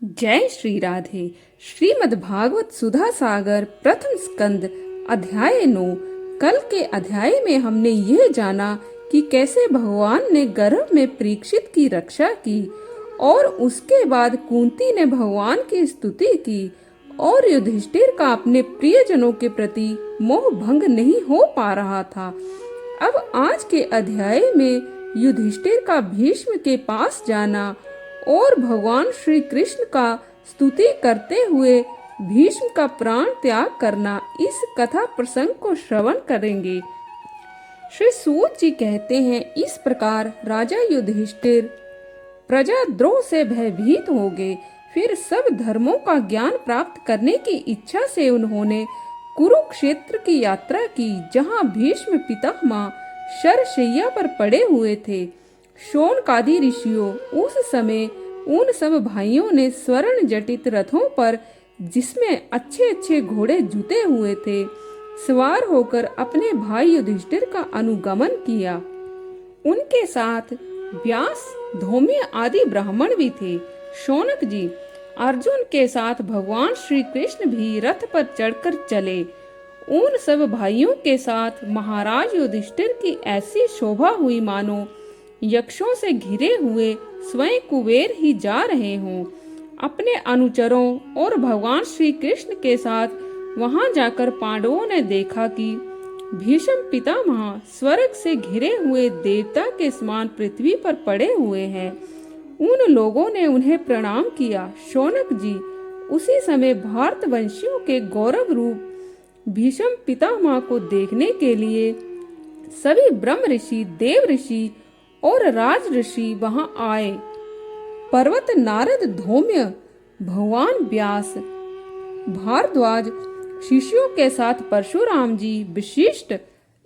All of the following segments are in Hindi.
जय श्री राधे। श्रीमद् भागवत सुधा सागर प्रथम स्कंद अध्याय 9। कल के अध्याय में हमने यह जाना कि कैसे भगवान ने गर्भ में परीक्षित की रक्षा की और उसके बाद कुंती ने भगवान की स्तुति की और युधिष्ठिर का अपने प्रियजनों के प्रति मोह भंग नहीं हो पा रहा था। अब आज के अध्याय में युधिष्ठिर का भीष्म के पास जाना और भगवान श्री कृष्ण का स्तुति करते हुए भीष्म का प्राण त्याग करना, इस कथा प्रसंग को श्रवण करेंगे। श्री सूत जी कहते हैं, इस प्रकार राजा युधिष्ठिर प्रजाद्रोह से भयभीत हो गए। फिर सब धर्मों का ज्ञान प्राप्त करने की इच्छा से उन्होंने कुरुक्षेत्र की यात्रा की, जहाँ भीष्म पितामह शरशैया पर पड़े हुए थे। शौनकादि ऋषियों उस समय उन सब भाइयों ने स्वर्ण जटित रथों पर, जिसमें अच्छे अच्छे घोड़े जुते हुए थे, सवार होकर अपने भाई युधिष्ठिर का अनुगमन किया। उनके साथ व्यास, धौम्य आदि ब्राह्मण भी थे। शौनक जी अर्जुन के साथ भगवान श्री कृष्ण भी रथ पर चढ़कर चले। उन सब भाइयों के साथ महाराज युधिष्ठिर की ऐसी शोभा हुई मानो यक्षों से घिरे हुए स्वयं कुबेर ही जा रहे हों। अपने अनुचरों और भगवान श्री कृष्ण के साथ वहां जाकर पांडवों ने देखा कि भीष्म पितामह स्वर्ग से घिरे हुए देवता के समान पृथ्वी पर पड़े हुए हैं। उन लोगों ने उन्हें प्रणाम किया। शौनक जी उसी समय भारतवंशियों के गौरव रूप भीष्म पितामह को देखने के लिए सभी ब्रह्म ऋषि, देव ऋषि और राज ऋषि वहां आए। पर्वत नारद, धौम्य, भगवान व्यास, भारद्वाज शिष्यों के साथ परशुराम जी, वशिष्ठ,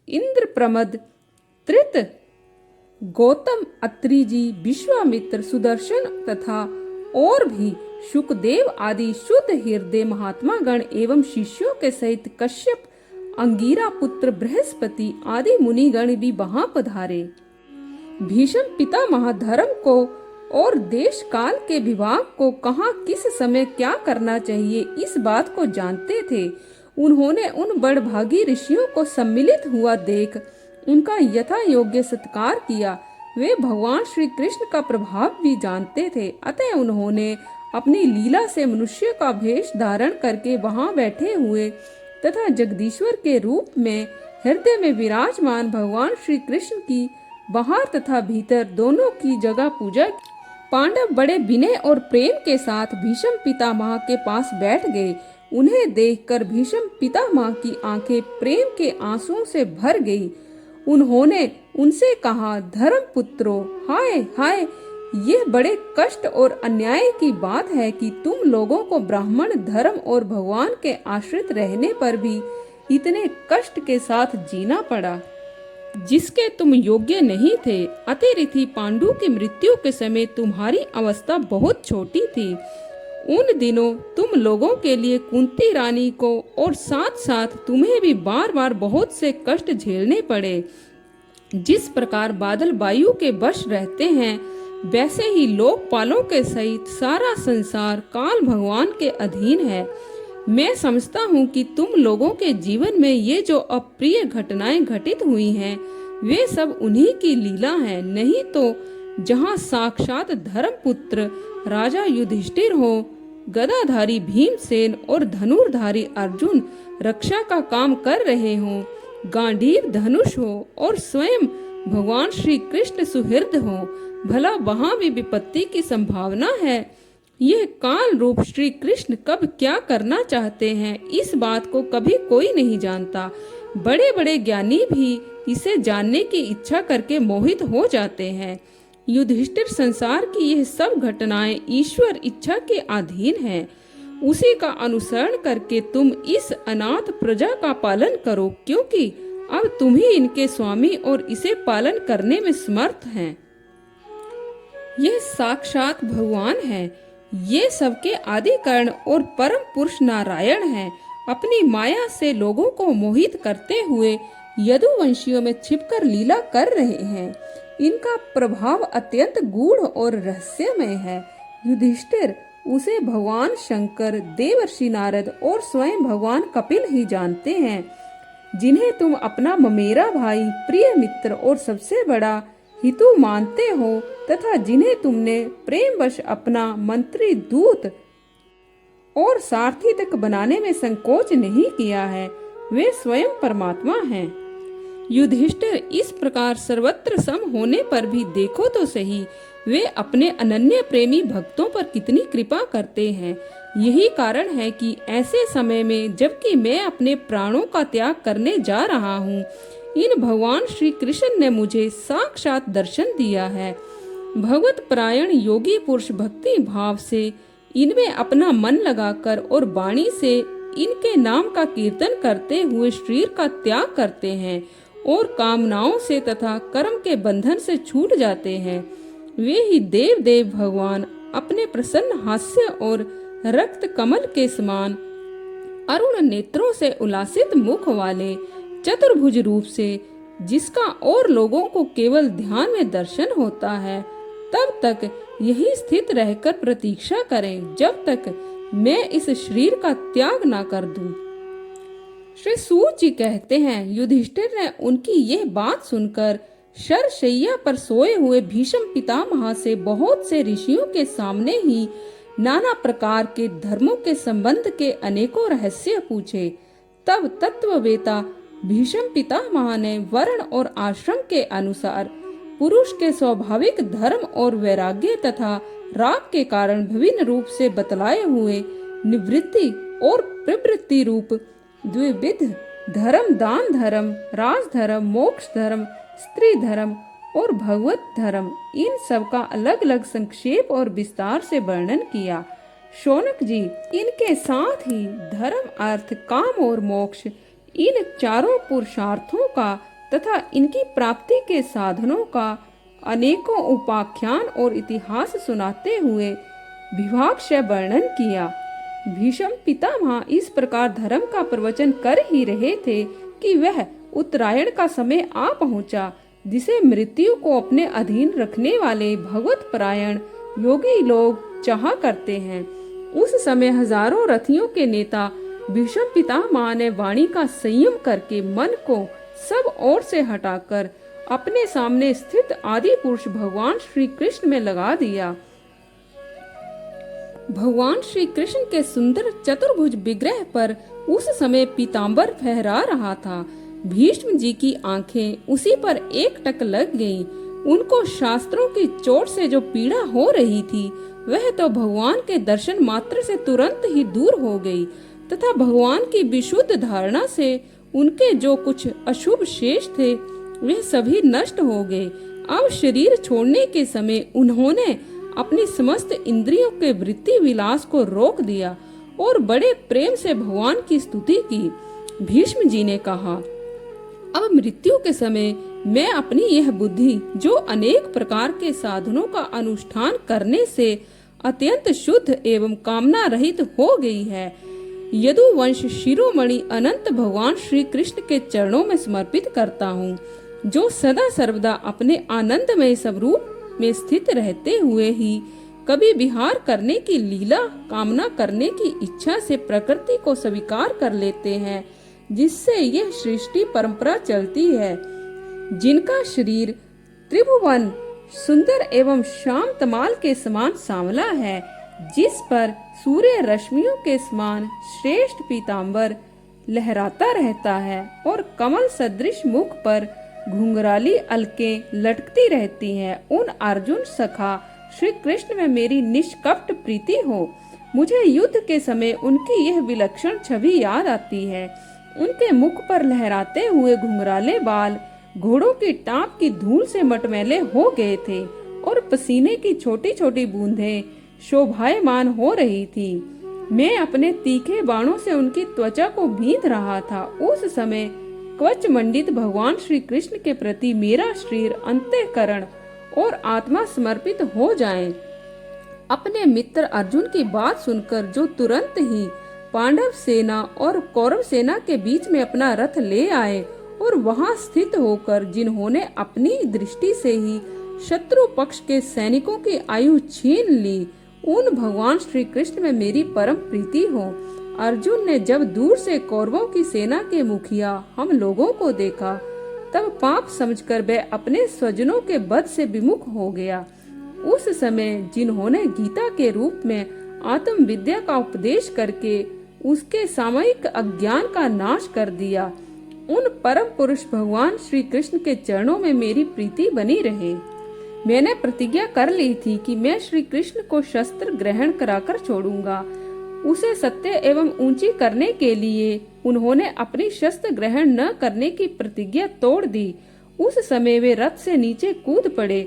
इंद्रप्रमद, त्रित, गौतम, अत्रि जी, विश्वामित्र, सुदर्शन तथा और भी शुकदेव आदि शुद्ध हृदय महात्मा गण एवं शिष्यों के सहित कश्यप, अंगिरा पुत्र बृहस्पति आदि मुनिगण भी वहां पधारे। भीष्म पितामह धर्म को और देश काल के विभाग को कहाँ किस समय क्या करना चाहिए, इस बात को जानते थे। उन्होंने उन बड़भागी ऋषियों को सम्मिलित हुआ देख उनका यथा योग्य सत्कार किया। वे भगवान श्री कृष्ण का प्रभाव भी जानते थे, अतः उन्होंने अपनी लीला से मनुष्य का भेष धारण करके वहां बैठे हुए तथा जगदीश्वर के रूप में हृदय में विराजमान भगवान श्री कृष्ण की बाहर तथा भीतर दोनों की जगह पूजा। पांडव बड़े विनय और प्रेम के साथ भीष्म पितामह के पास बैठ गए। उन्हें देखकर भीष्म पितामह की आंखें प्रेम के आंसुओं से भर गई। उन्होंने उनसे कहा, धर्म पुत्रों, हाय हाय, यह बड़े कष्ट और अन्याय की बात है कि तुम लोगों को ब्राह्मण धर्म और भगवान के आश्रित रहने पर भी इतने कष्ट के साथ जीना पड़ा, जिसके तुम योग्य नहीं थे। अतिरिथि पांडु की मृत्यु के समय तुम्हारी अवस्था बहुत छोटी थी। उन दिनों तुम लोगों के लिए कुंती रानी को और साथ साथ तुम्हें भी बार बार बहुत से कष्ट झेलने पड़े। जिस प्रकार बादल वायु के वश रहते हैं, वैसे ही लोकपालों के सहित सारा संसार काल भगवान के अधीन है। मैं समझता हूँ कि तुम लोगों के जीवन में ये जो अप्रिय घटनाएं घटित हुई हैं, वे सब उन्हीं की लीला है। नहीं तो जहाँ साक्षात धर्मपुत्र राजा युधिष्ठिर हो, गदाधारी भीमसेन और धनुर्धारी अर्जुन रक्षा का काम कर रहे हों, गांडीव धनुष हो और स्वयं भगवान श्री कृष्ण सुहृद हो, भला वहाँ भी विपत्ति की संभावना है। यह काल रूप श्री कृष्ण कब क्या करना चाहते हैं, इस बात को कभी कोई नहीं जानता। बड़े बड़े ज्ञानी भी इसे जानने की इच्छा करके मोहित हो जाते हैं। युधिष्ठिर, संसार की यह सब घटनाएं ईश्वर इच्छा के अधीन है। उसी का अनुसरण करके तुम इस अनाथ प्रजा का पालन करो, क्योंकि अब तुम ही इनके स्वामी और इसे पालन करने में समर्थ हैं। यह साक्षात भगवान है। ये सबके आदि कारण और परम पुरुष नारायण हैं। अपनी माया से लोगों को मोहित करते हुए यदुवंशियों में छिपकर लीला कर रहे हैं। इनका प्रभाव अत्यंत गूढ़ और रहस्यमय है। युधिष्ठिर, उसे भगवान शंकर, देवर्षि नारद और स्वयं भगवान कपिल ही जानते हैं, जिन्हें तुम अपना ममेरा भाई, प्रिय मित्र और सबसे बड़ा हितु मानते हो तथा जिन्हें तुमने प्रेमवश अपना मंत्री, दूत और सारथी तक बनाने में संकोच नहीं किया है, वे स्वयं परमात्मा हैं। युधिष्ठिर, इस प्रकार सर्वत्र सम होने पर भी देखो तो सही, वे अपने अनन्य प्रेमी भक्तों पर कितनी कृपा करते हैं। यही कारण है कि ऐसे समय में, जबकि मैं अपने प्राणों का त्याग करने जा रहा हूँ, इन भगवान श्री कृष्ण ने मुझे साक्षात दर्शन दिया है। भगवत परायण योगी पुरुष भक्ति भाव से इनमें अपना मन लगाकर और वाणी से इनके नाम का कीर्तन करते हुए शरीर का त्याग करते हैं और कामनाओं से तथा कर्म के बंधन से छूट जाते हैं। वे ही देव देव भगवान अपने प्रसन्न हास्य और रक्त कमल के समान अरुण नेत्रों से उल्लासित मुख वाले चतुर्भुज रूप से, जिसका और लोगों को केवल ध्यान में दर्शन होता है, तब तक यही स्थित रहकर प्रतीक्षा करें जब तक मैं इस शरीर का त्याग ना कर दूं। श्री सूत जी कहते हैं, युधिष्ठिर ने उनकी यह बात सुनकर शरशैया पर सोए हुए भीष्म पितामह से बहुत से ऋषियों के सामने ही नाना प्रकार के धर्मों के संबंध के अनेकों रहस्य पूछे। तब तत्ववेता भीष्म पितामह ने वर्ण और आश्रम के अनुसार पुरुष के स्वाभाविक धर्म और वैराग्य तथा राग के कारण विभिन्न रूप से बतलाए हुए निवृत्ति और प्रवृत्ति रूप द्विविध धर्म, दान धर्म, राजधर्म, मोक्ष धर्म, स्त्री धर्म और भगवत धर्म, इन सब का अलग अलग संक्षेप और विस्तार से वर्णन किया। शौनक जी, इनके साथ ही धर्म, अर्थ, काम और मोक्ष, इन चारों पुरुषार्थों का तथा इनकी प्राप्ति के साधनों का अनेकों उपाख्यान और इतिहास सुनाते हुए विभाग से वर्णन किया। भीष्म पितामह इस प्रकार धर्म का प्रवचन कर ही रहे थे कि वह उत्तरायण का समय आ पहुंचा, जिसे मृत्यु को अपने अधीन रखने वाले भगवत परायण योगी लोग चाहा करते हैं। उस समय हजारों रथियों के नेता भीष्म पितामह ने वाणी का संयम करके मन को सब ओर से हटाकर अपने सामने स्थित आदि पुरुष भगवान श्री कृष्ण में लगा दिया। भगवान श्री कृष्ण के सुंदर चतुर्भुज विग्रह पर उस समय पीताम्बर फहरा रहा था। भीष्म जी की आंखें उसी पर एकटक लग गईं। उनको शास्त्रों की चोट से जो पीड़ा हो रही थी, वह तो भगवान के दर्शन मात्र से तुरंत ही दूर हो गई तथा भगवान की विशुद्ध धारणा से उनके जो कुछ अशुभ शेष थे, वे सभी नष्ट हो गए। अब शरीर छोड़ने के समय उन्होंने अपनी समस्त इंद्रियों के वृत्ति विलास को रोक दिया और बड़े प्रेम से भगवान की स्तुति की। भीष्म जी ने कहा, अब मृत्यु के समय मैं अपनी यह बुद्धि, जो अनेक प्रकार के साधनों का अनुष्ठान करने से अत्यंत शुद्ध एवं कामना रहित हो गई है, यदुवंश शिरोमणि अनंत भगवान श्री कृष्ण के चरणों में समर्पित करता हूँ, जो सदा सर्वदा अपने आनंदमय स्वरूप में स्थित रहते हुए ही कभी विहार करने की लीला कामना करने की इच्छा से प्रकृति को स्वीकार कर लेते हैं, जिससे यह सृष्टि परंपरा चलती है, जिनका शरीर त्रिभुवन सुंदर एवं श्याम तमाल के समान सांवला है, जिस पर सूर्य रश्मियों के समान श्रेष्ठ पीताम्बर लहराता रहता है और कमल सदृश मुख पर घुंघराली अलकें लटकती रहती हैं, उन अर्जुन सखा श्री कृष्ण में मेरी निष्कपट प्रीति हो। मुझे युद्ध के समय उनकी यह विलक्षण छवि याद आती है। उनके मुख पर लहराते हुए घुंघराले बाल घोड़ों की टाप की धूल से मटमैले हो गए थे और पसीने की छोटी छोटी बूंदें शोभायमान हो रही थी। मैं अपने तीखे बाणों से उनकी त्वचा को भींच रहा था। उस समय कवच मंडित भगवान श्री कृष्ण के प्रति मेरा शरीर, अंतःकरण और आत्मा समर्पित हो जाएं। अपने मित्र अर्जुन की बात सुनकर जो तुरंत ही पांडव सेना और कौरव सेना के बीच में अपना रथ ले आए और वहां स्थित होकर जिन्होंने अपनी दृष्टि से ही शत्रु पक्ष के सैनिकों की आयु छीन ली, उन भगवान श्री कृष्ण में मेरी परम प्रीति हो। अर्जुन ने जब दूर से कौरवों की सेना के मुखिया हम लोगों को देखा, तब पाप समझकर वह अपने स्वजनों के वध से विमुख हो गया। उस समय जिन्होंने गीता के रूप में आत्म विद्या का उपदेश करके उसके सामयिक अज्ञान का नाश कर दिया, उन परम पुरुष भगवान श्री कृष्ण के चरणों में मेरी प्रीति बनी रहे। मैंने प्रतिज्ञा कर ली थी कि मैं श्री कृष्ण को शस्त्र ग्रहण कराकर छोड़ूंगा। उसे सत्य एवं ऊंची करने के लिए उन्होंने अपनी शस्त्र ग्रहण न करने की प्रतिज्ञा तोड़ दी। उस समय वे रथ से नीचे कूद पड़े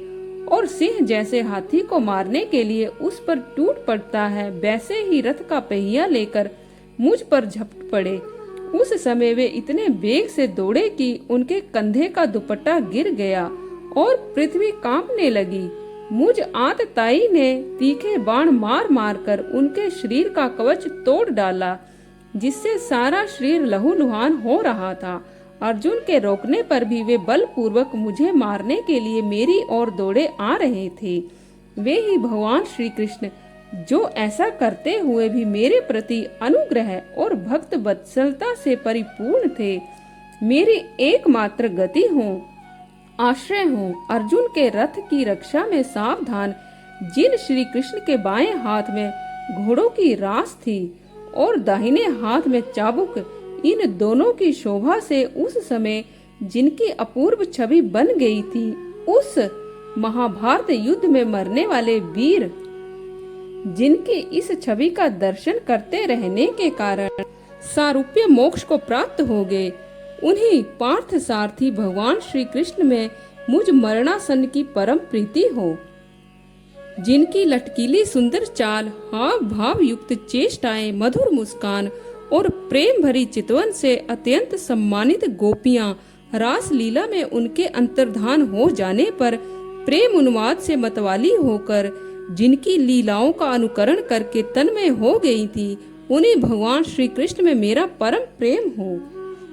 और सिंह जैसे हाथी को मारने के लिए उस पर टूट पड़ता है, वैसे ही रथ का पहिया लेकर मुझ पर झपट पड़े। उस समय वे इतने वेग से दौड़े कि उनके कंधे का दुपट्टा गिर गया और पृथ्वी कांपने लगी। मुझ आतताई ने तीखे बाण मार मार कर उनके शरीर का कवच तोड़ डाला, जिससे सारा शरीर लहूलुहान हो रहा था। अर्जुन के रोकने पर भी वे बलपूर्वक मुझे मारने के लिए मेरी ओर दौड़े आ रहे थे। वे ही भगवान श्री कृष्ण जो ऐसा करते हुए भी मेरे प्रति अनुग्रह और भक्त वत्सलता से परिपूर्ण थे, मेरी एकमात्र गति हो, आश्रय हो। अर्जुन के रथ की रक्षा में सावधान जिन श्री कृष्ण के बाएं हाथ में घोड़ों की रास थी और दाहिने हाथ में चाबुक, इन दोनों की शोभा से उस समय जिनकी अपूर्व छवि बन गई थी, उस महाभारत युद्ध में मरने वाले वीर जिनकी इस छवि का दर्शन करते रहने के कारण सारूप्य मोक्ष को प्राप्त हो गए, उन्हीं पार्थ सारथी भगवान श्री कृष्ण में मुझ मरणासन की परम प्रीति हो। जिनकी लटकीली सुंदर चाल, हाव भाव युक्त चेष्टाएं, मधुर मुस्कान और प्रेम भरी चितवन से अत्यंत सम्मानित गोपियां रास लीला में उनके अंतर्धान हो जाने पर प्रेम उन्माद से मतवाली होकर जिनकी लीलाओं का अनुकरण करके तन्मय हो गई थी, उन्हीं भगवान श्री कृष्ण में मेरा परम प्रेम हो।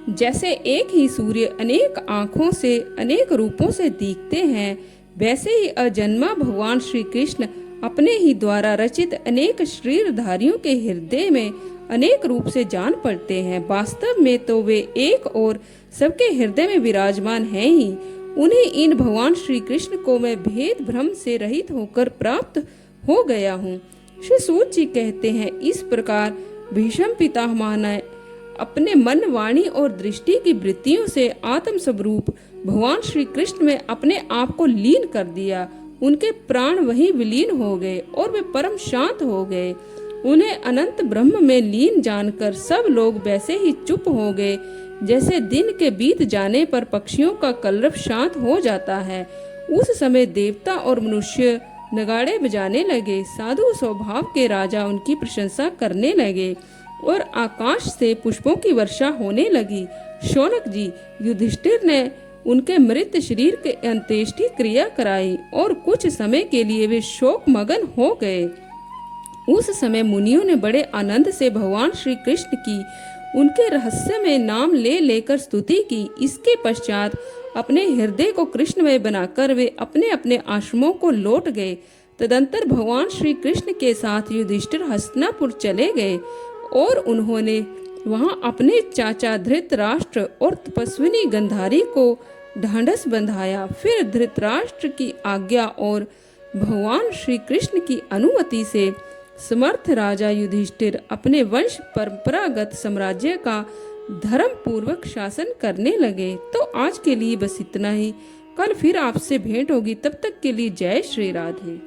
जैसे एक ही सूर्य अनेक आँखों से अनेक रूपों से दिखते हैं, वैसे ही अजन्मा भगवान श्री कृष्ण अपने ही द्वारा रचित अनेक शरीरधारियों के हृदय में अनेक रूप से जान पड़ते हैं। वास्तव में तो वे एक और सबके हृदय में विराजमान हैं ही। उन्हीं इन भगवान श्री कृष्ण को मैं भेद भ्रम से रहित होकर प्राप्त हो गया हूँ। श्री सूत जी कहते हैं, इस प्रकार भीष्म पितामह ने अपने मन, वाणी और दृष्टि की वृत्तियों से आत्म स्वरूप भगवान श्री कृष्ण में अपने आप को लीन कर दिया। उनके प्राण वहीं विलीन हो गए और वे परम शांत हो गए। उन्हें अनंत ब्रह्म में लीन जानकर सब लोग वैसे ही चुप हो गए जैसे दिन के बीत जाने पर पक्षियों का कलरव शांत हो जाता है। उस समय देवता और मनुष्य नगाड़े बजाने लगे। साधु स्वभाव के राजा उनकी प्रशंसा करने लगे और आकाश से पुष्पों की वर्षा होने लगी। शौनक जी, युधिष्ठिर ने उनके मृत शरीर के अंत्येष्टि क्रिया कराई और कुछ समय के लिए वे शोक मगन हो गए। उस समय मुनियों ने बड़े आनंद से भगवान श्री कृष्ण की उनके रहस्य में नाम ले लेकर स्तुति की। इसके पश्चात अपने हृदय को कृष्णमय बनाकर वे अपने अपने आश्रमों को लौट गए। तदंतर भगवान श्री कृष्ण के साथ युधिष्ठिर हस्तिनापुर चले गए और उन्होंने वहां अपने चाचा धृतराष्ट्र और तपस्विनी गंधारी को ढांढस बंधाया। फिर धृतराष्ट्र की आज्ञा और भगवान श्री कृष्ण की अनुमति से समर्थ राजा युधिष्ठिर अपने वंश परंपरागत साम्राज्य का धर्म पूर्वक शासन करने लगे। तो आज के लिए बस इतना ही। कल फिर आपसे भेंट होगी। तब तक के लिए जय श्री राधे।